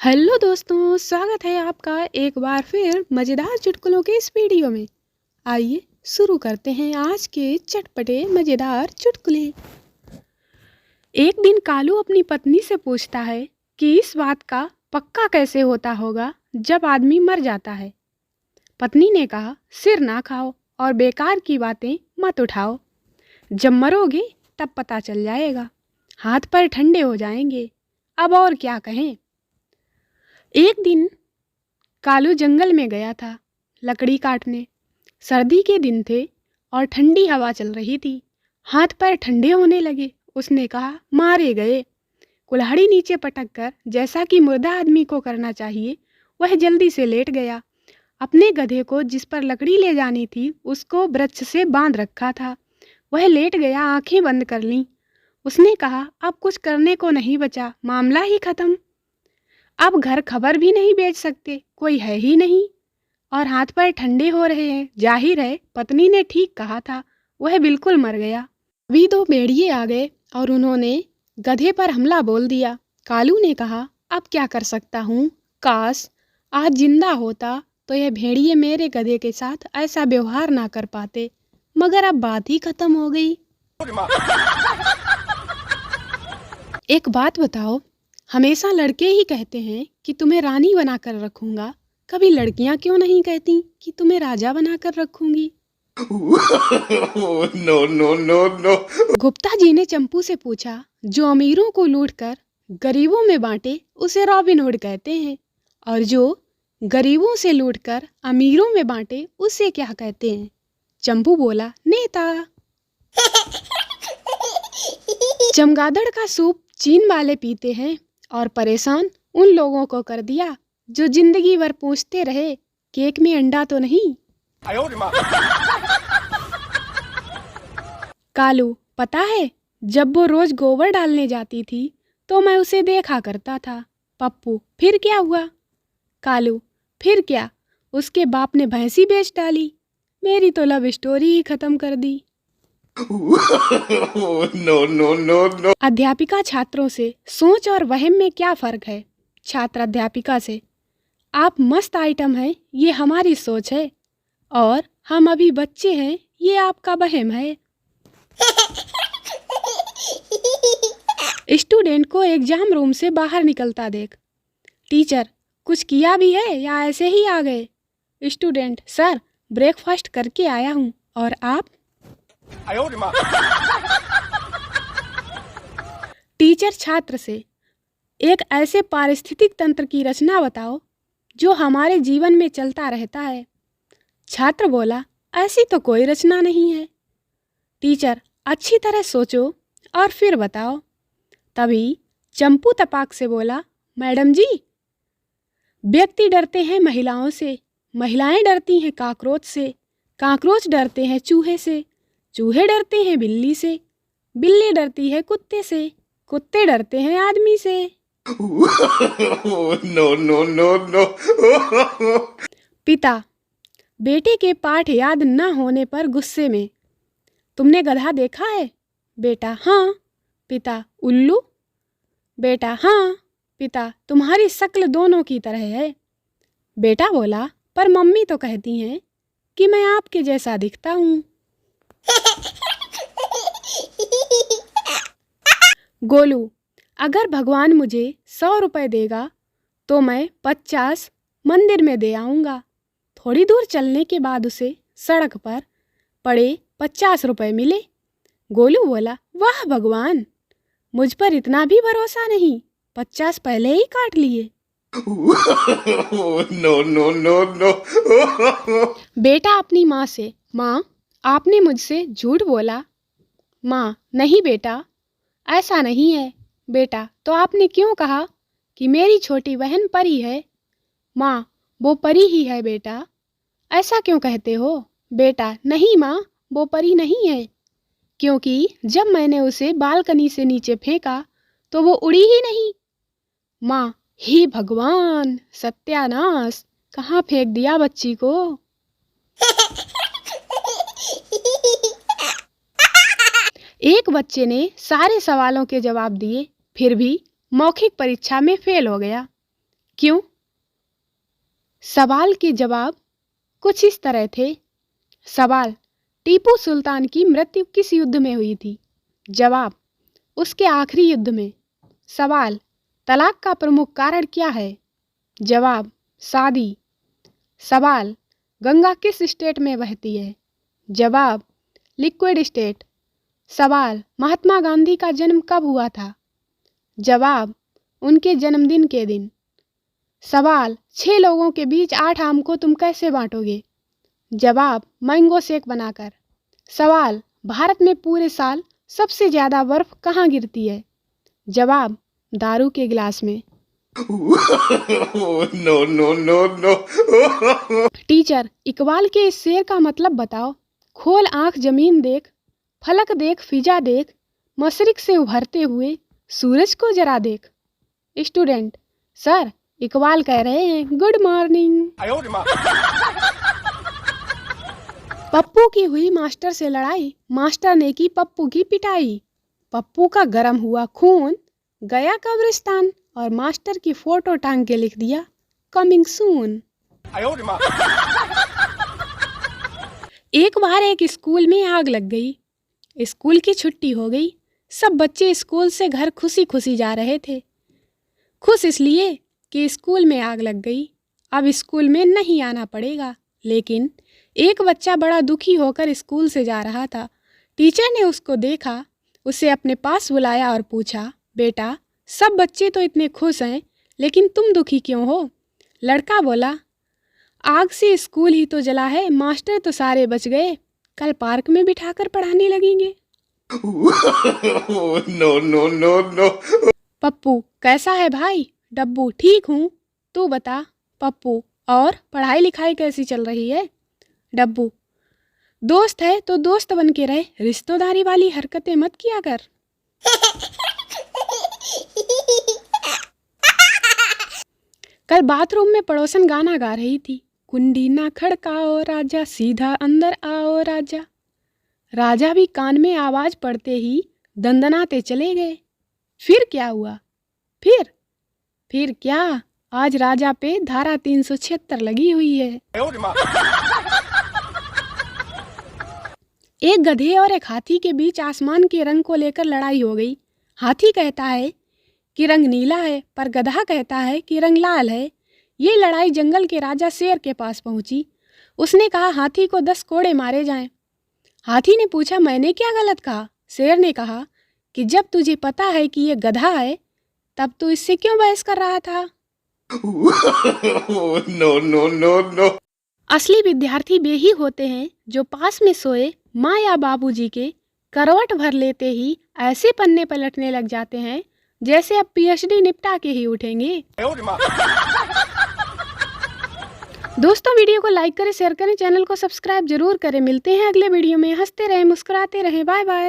Hello दोस्तों, स्वागत है आपका एक बार फिर मज़ेदार चुटकुलों के इस वीडियो में। आइए शुरू करते हैं आज के चटपटे मज़ेदार चुटकुले। एक दिन कालू अपनी पत्नी से पूछता है कि इस बात का पक्का कैसे होता होगा जब आदमी मर जाता है। पत्नी ने कहा, सिर ना खाओ और बेकार की बातें मत उठाओ। जब मरोगे तब पता चल जाएगा, हाथ पैर ठंडे हो जाएंगे। अब और क्या कहें। एक दिन कालू जंगल में गया था लकड़ी काटने। सर्दी के दिन थे और ठंडी हवा चल रही थी। हाथ पैर ठंडे होने लगे। उसने कहा, मारे गए। कुल्हाड़ी नीचे पटक कर, जैसा कि मुर्दा आदमी को करना चाहिए, वह जल्दी से लेट गया। अपने गधे को जिस पर लकड़ी ले जानी थी उसको वृक्ष से बांध रखा था। वह लेट गया, आंखें बंद कर लीं। उसने कहा, अब कुछ करने को नहीं बचा, मामला ही खत्म। अब घर खबर भी नहीं बेच सकते, कोई है ही नहीं, और हाथ पैर ठंडे हो रहे हैं। जाहिर है पत्नी ने ठीक कहा था, वह बिल्कुल मर गया। अभी दो भेड़िए आ गए और उन्होंने गधे पर हमला बोल दिया। कालू ने कहा, अब क्या कर सकता हूँ, काश आज जिंदा होता तो यह भेड़िए मेरे गधे के साथ ऐसा व्यवहार ना कर पाते, मगर अब बात ही खत्म हो गई। एक बात बताओ, हमेशा लड़के ही कहते हैं कि तुम्हें रानी बनाकर रखूंगा, कभी लड़कियां क्यों नहीं कहती कि तुम्हें राजा बनाकर रखूंगी? No no no no. Gupta ji ने चंपू से पूछा, जो अमीरों को लूटकर गरीबों में बांटे उसे रॉबिन हुड कहते हैं, और जो गरीबों से लूटकर अमीरों में बांटे उसे क्या कहते हैं? चंपू बोला, नेता। चमगादड़ का सूप चीन वाले पीते हैं और परेशान उन लोगों को कर दिया जो जिंदगी भर पूछते रहे, केक में अंडा तो नहीं। कालू, पता है, जब वो रोज गोबर डालने जाती थी तो मैं उसे देखा करता था। पप्पू, फिर क्या हुआ? कालू, फिर क्या, उसके बाप ने भैंसी बेच डाली। मेरी तो लव स्टोरी ही खत्म कर दी। No no no no. अध्यापिका छात्रों से, सोच और वहम में क्या फर्क है? छात्र अध्यापिका से, आप मस्त आइटम हैं, ये हमारी सोच है, और हम अभी बच्चे हैं, ये आपका वहम है। स्टूडेंट को एग्जाम रूम से बाहर निकलता देख, टीचर, कुछ किया भी है या ऐसे ही आ गए? स्टूडेंट, सर, ब्रेकफास्ट करके आया हूँ, और आप? टीचर छात्र से, एक ऐसे पारिस्थितिक तंत्र की रचना बताओ जो हमारे जीवन में चलता रहता है। छात्र बोला, ऐसी तो कोई रचना नहीं है। टीचर, अच्छी तरह सोचो और फिर बताओ। तभी चंपू तपाक से बोला, मैडम जी, व्यक्ति डरते हैं महिलाओं से, महिलाएं डरती हैं काकरोच से, काकरोच डरते हैं चूहे से, चूहे डरते हैं बिल्ली से, बिल्ली डरती है कुत्ते से, कुत्ते डरते हैं आदमी से। No no no no. पिता बेटे के पाठ याद न होने पर गुस्से में, तुमने गधा देखा है? बेटा, हाँ। पिता, उल्लू? बेटा, हाँ। पिता, तुम्हारी शक्ल दोनों की तरह है। बेटा बोला, पर मम्मी तो कहती हैं कि मैं आपके जैसा दिखता हूँ। गोलू, अगर भगवान मुझे 100 रुपए देगा तो मैं 50 मंदिर में दे आऊँगा। थोड़ी दूर चलने के बाद उसे सड़क पर पड़े 50 रुपए मिले। गोलू बोला, वाह भगवान, मुझ पर इतना भी भरोसा नहीं, 50 पहले ही काट लिए। No no no no. बेटा अपनी माँ से, माँ, आपने मुझसे झूठ बोला। माँ, नहीं बेटा, ऐसा नहीं है। बेटा, तो आपने क्यों कहा कि मेरी छोटी बहन परी है? माँ, वो परी ही है बेटा। ऐसा क्यों कहते हो? बेटा, नहीं माँ, वो परी नहीं है, क्योंकि जब मैंने उसे बालकनी से नीचे फेंका तो वो उड़ी ही नहीं। माँ, हे भगवान, सत्यानाश, कहाँ फेंक दिया बच्ची को। एक बच्चे ने सारे सवालों के जवाब दिए, फिर भी मौखिक परीक्षा में फेल हो गया। क्यों? सवाल के जवाब कुछ इस तरह थे। सवाल, टीपू सुल्तान की मृत्यु किस युद्ध में हुई थी? जवाब, उसके आखिरी युद्ध में। सवाल, तलाक का प्रमुख कारण क्या है? जवाब, शादी। सवाल, गंगा किस स्टेट में बहती है? जवाब, लिक्विड स्टेट। सवाल, महात्मा गांधी का जन्म कब हुआ था? जवाब, उनके जन्मदिन के दिन। सवाल, 6 लोगों के बीच 8 आम को तुम कैसे बांटोगे? जवाब, मैंगो शेक बनाकर। सवाल, भारत में पूरे साल सबसे ज्यादा बर्फ कहाँ गिरती है? जवाब, दारू के गिलास में। No, no, no, no. Teacher, Iqbal के इस शेर का मतलब बताओ। खोल आंख जमीन देख, फलक देख फिजा देख, मशरिक से उभरते हुए सूरज को जरा देख। स्टूडेंट, सर इकबाल कह रहे हैं गुड मॉर्निंग। पप्पू की हुई मास्टर से लड़ाई, मास्टर ने की पप्पू की पिटाई। पप्पू का गरम हुआ खून गया कब्रिस्तान और मास्टर की फोटो टांग के लिख दिया कमिंग सून। एक बार एक स्कूल में आग लग गई। स्कूल की छुट्टी हो गई। सब बच्चे स्कूल से घर खुशी खुशी जा रहे थे। खुश इसलिए कि स्कूल में आग लग गई, अब स्कूल में नहीं आना पड़ेगा। लेकिन एक बच्चा बड़ा दुखी होकर स्कूल से जा रहा था। टीचर ने उसको देखा, उसे अपने पास बुलाया और पूछा, बेटा सब बच्चे तो इतने खुश हैं, लेकिन तुम दुखी क्यों हो? लड़का बोला, आग से स्कूल ही तो जला है, मास्टर तो सारे बच गए, कल पार्क में बिठाकर पढ़ाने लगेंगे। No, no, no, no. Pappu, कैसा है भाई? डब्बू, ठीक हूँ, तू बता। पप्पू, और पढ़ाई लिखाई कैसी चल रही है? डब्बू, दोस्त है तो दोस्त बन के रहे, रिश्तेदारी वाली हरकतें मत किया कर। कल बाथरूम में पड़ोसन गाना गा रही थी, कुंडी ना खड़काओ राजा, सीधा अंदर आओ राजा। राजा भी कान में आवाज पड़ते ही दंदनाते चले गए। फिर क्या हुआ? फिर क्या, आज राजा पे धारा 376 लगी हुई है। एक गधे और एक हाथी के बीच आसमान के रंग को लेकर लड़ाई हो गई। हाथी कहता है कि रंग नीला है, पर गधा कहता है कि रंग लाल है। ये लड़ाई जंगल के राजा शेर के पास पहुंची। उसने कहा, हाथी को 10 कोड़े मारे जाएं। हाथी ने पूछा, मैंने क्या गलत कहा? शेर ने कहा कि जब तुझे पता है कि ये गधा है, तब तू इससे क्यों बहस कर रहा था? No, no, no, no. असली विद्यार्थी वे ही होते हैं जो पास में सोए माँ या बाबूजी के करवट भर लेते ही ऐसे पन्ने पलटने लग जाते हैं जैसे अब पीएचडी निपटा के ही उठेंगे। दोस्तों, वीडियो को लाइक करें, शेयर करें, चैनल को सब्सक्राइब जरूर करें। मिलते हैं अगले वीडियो में। हंसते रहें, मुस्कुराते रहें। Bye bye.